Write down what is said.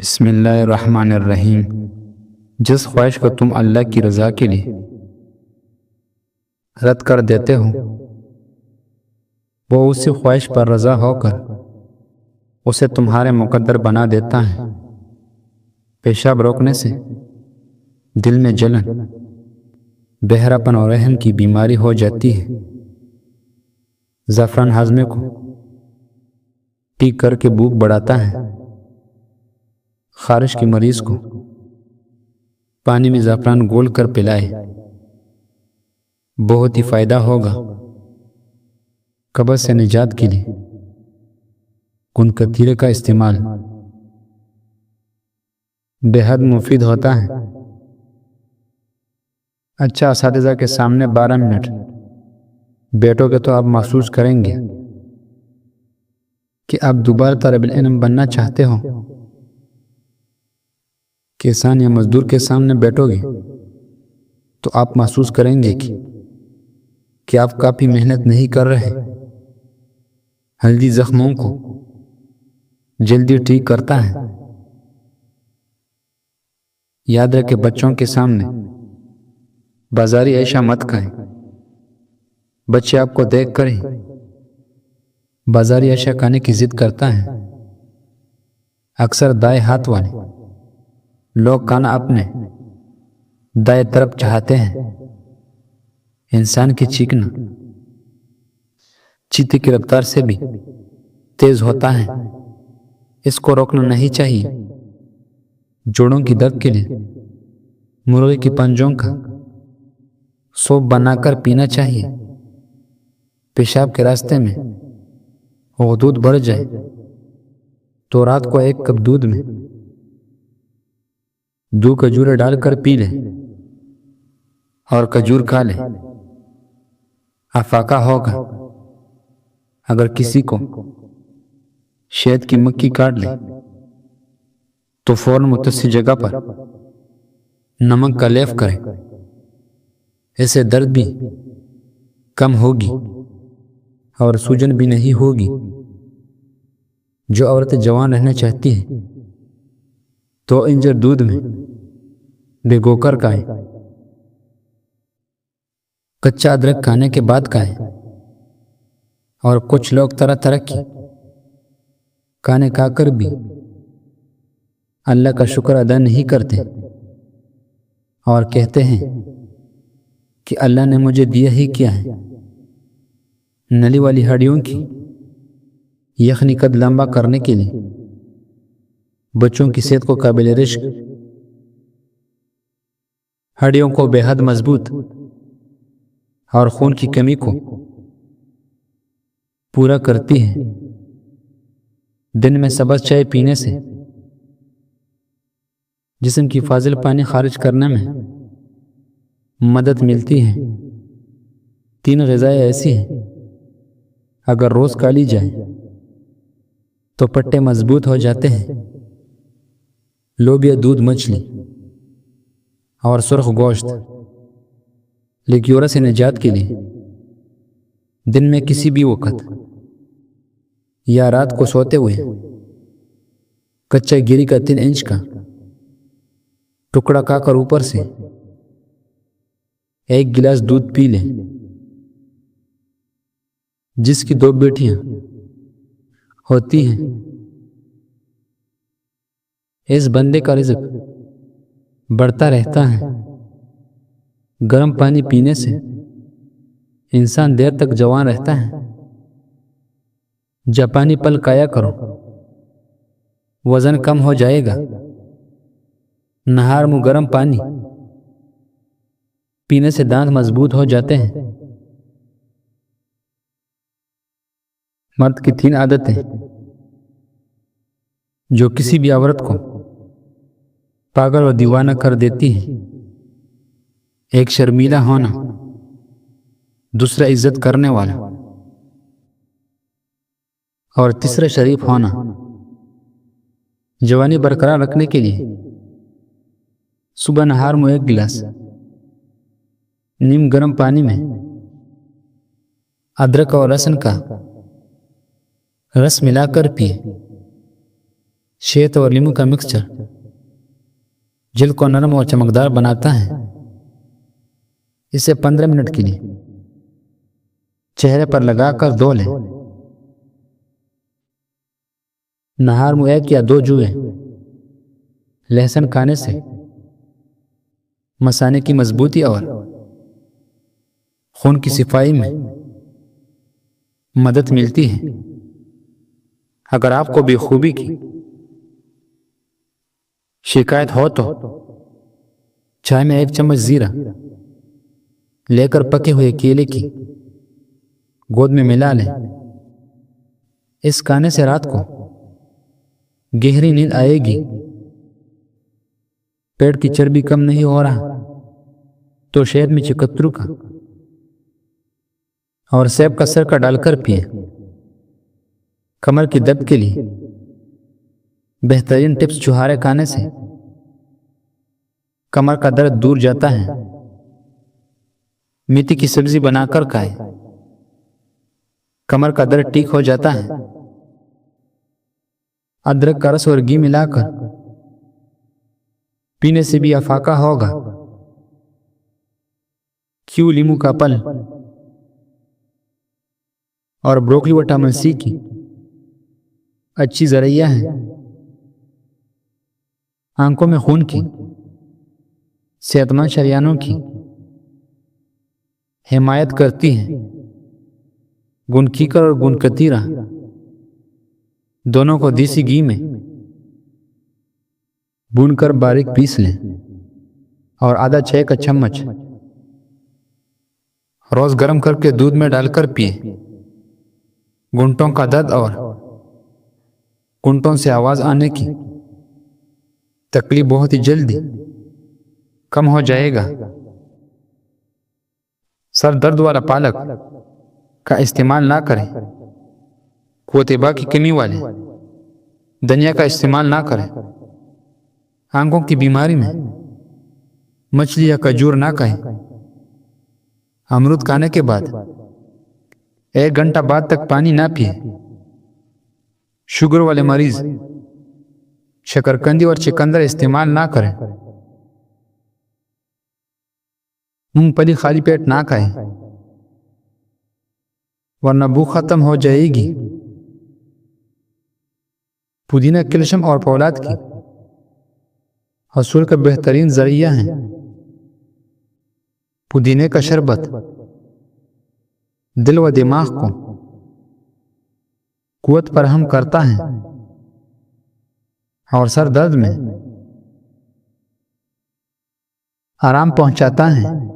बिस्मिल्लाहिर्रहमानिर्रहीम। जिस ख्वाहिश को तुम अल्लाह की रज़ा के लिए रद्द कर देते हो, वो उसी ख्वाहिश पर रज़ा होकर उसे तुम्हारे मुकद्दर बना देता है। पेशाब रोकने से दिल में जलन, बहरापन और रहम की बीमारी हो जाती है। ज़फ़रान हाज़मे को ठीक करके भूख बढ़ाता है। खारिश के मरीज को पानी में ज़फ़रान घोल कर पिलाए, बहुत ही फ़ायदा होगा। कब्ज़ से निजात के लिए गुनकतीरे का इस्तेमाल बेहद मुफीद होता है। अच्छा असातिज़ा के सामने 12 मिनट बैठोगे तो आप महसूस करेंगे कि आप दोबारा तालिबुल इल्म बनना चाहते हो। किसान या मजदूर के सामने बैठोगे तो आप महसूस करेंगे कि आप काफ़ी मेहनत नहीं कर रहे। हल्दी जख्मों को जल्दी ठीक करता है। याद रखे, बच्चों के सामने बाजारी ऐशा मत खाएं। बच्चे आपको देख कर ही बाजारी ऐशा खाने की जिद करता है। अक्सर दाएं हाथ वाले लोग खाना अपने दाएं तरफ चाहते हैं। इंसान की चीखना चीते की रफ्तार से भी तेज होता है। इसको रोकना नहीं चाहिए। जोड़ों की दर्द के लिए मुर्गे की पंजों का सूप बनाकर पीना चाहिए। पेशाब के रास्ते में वो दूध बढ़ जाए तो रात को 1 कप दूध में 2 खजूरें डालकर पी ले और खजूर खा ले, अफाका होगा। अगर किसी को शहद की मक्खी काट ले तो फौरन मुतस्सी जगह पर नमक का लेप करें। इससे दर्द भी कम होगी और सूजन भी नहीं होगी। जो औरतें जवान रहना चाहती हैं तो इंजर दूध में भिगोकर खाएं। कच्चा अदरक खाने के बाद खाएं। और कुछ लोग तरह तरह की खाने खाकर भी अल्लाह का शुक्र अदा नहीं करते और कहते हैं कि अल्लाह ने मुझे दिया ही क्या है। नली वाली हड्डियों की यखनी कद लंबा करने के लिए, बच्चों की सेहत को काबिल रिश्क, हड्डियों को बेहद मजबूत और खून की कमी को पूरा करती है। दिन में सब्ज़ चाय पीने से जिस्म की फाजिल पानी खारिज करने में मदद मिलती है। 3 ग़िज़ाएं ऐसी हैं, अगर रोज़ खा ली जाए तो पट्टे मजबूत हो जाते हैं। लोबिया, दूध, मछली और सुर्ख गोश्त। लिक्योरा से निजात के लिए दिन में किसी भी वक़्त या रात को सोते हुए कच्चा गिरी का 3 इंच का टुकड़ा खाकर ऊपर से 1 गिलास दूध पी लें। जिसकी 2 बेटियां होती हैं, इस बंदे का रिज़्क बढ़ता रहता है। गर्म पानी पीने से इंसान देर तक जवान रहता है। जापानी पल खाया करो, वजन कम हो जाएगा। नहार मुँह गर्म पानी पीने से दांत मजबूत हो जाते हैं। मर्द की 3 आदतें जो किसी भी औरत को पागल और दीवाना कर देती है। 1 शर्मीला होना, दूसरा इज्जत करने वाला और तीसरा शरीफ होना। जवानी बरकरार रखने के लिए सुबह नहार मुँह 1 गिलास नीम गर्म पानी में अदरक और लहसुन का रस मिलाकर पिए। शहद और नींबू का मिक्सचर जल्द को नरम और चमकदार बनाता है। इसे 15 मिनट के लिए चेहरे पर लगाकर धो लें। नहार में 1 या 2 जुए लहसुन खाने से मसाने की मजबूती और खून की सफाई में मदद मिलती है। अगर आपको बेखूबी की शिकायत हो तो चाय में 1 चम्मच जीरा लेकर पके हुए केले की गोद में मिला लें। इस खाने से रात को गहरी नींद आएगी। पेट की चर्बी कम नहीं हो रहा तो शहद में चिकत्तू का और सेब का सिरका डालकर पिए। कमर की दर्द के लिए बेहतरीन टिप्स। छुहारे खाने से कमर का दर्द दूर जाता है। मेथी की सब्जी बनाकर खाएं, कमर का दर्द ठीक हो जाता है। अदरक का रस और घी मिलाकर पीने से भी अफाका होगा। क्यू नींबू का पल और ब्रोकली विटामिन सी की अच्छी जरिया है। आंखों में खून की सेहतमंद शरियानों की हिमायत करती है। गुनकीकर और गुनकतीरा दोनों को देसी घी में भूनकर बारीक पीस लें और आधा चाय का चम्मच रोज गर्म करके दूध में डालकर पिए। घुंटों का दर्द और घुंटों से आवाज आने की तकलीफ बहुत ही जल्दी कम हो जाएगा। सर दर्द वाला पालक का इस्तेमाल ना करें। कोतेबा की कमी वाले धनिया का इस्तेमाल ना करें। आंखों की बीमारी में मछली या खजूर ना खाएं। अमरूद खाने के बाद 1 घंटा बाद तक पानी ना पिए। शुगर वाले मरीज शकरकंदी और चुकंदर इस्तेमाल ना करें। मूंगफली खाली पेट ना खाएं वरना भूख खत्म हो जाएगी। पुदीना कैल्शियम और फौलाद की हसूल का बेहतरीन जरिया है। पुदीने का शरबत दिल व दिमाग को कुव्वत फराहम करता है और सर दर्द में आराम पहुंचाता है।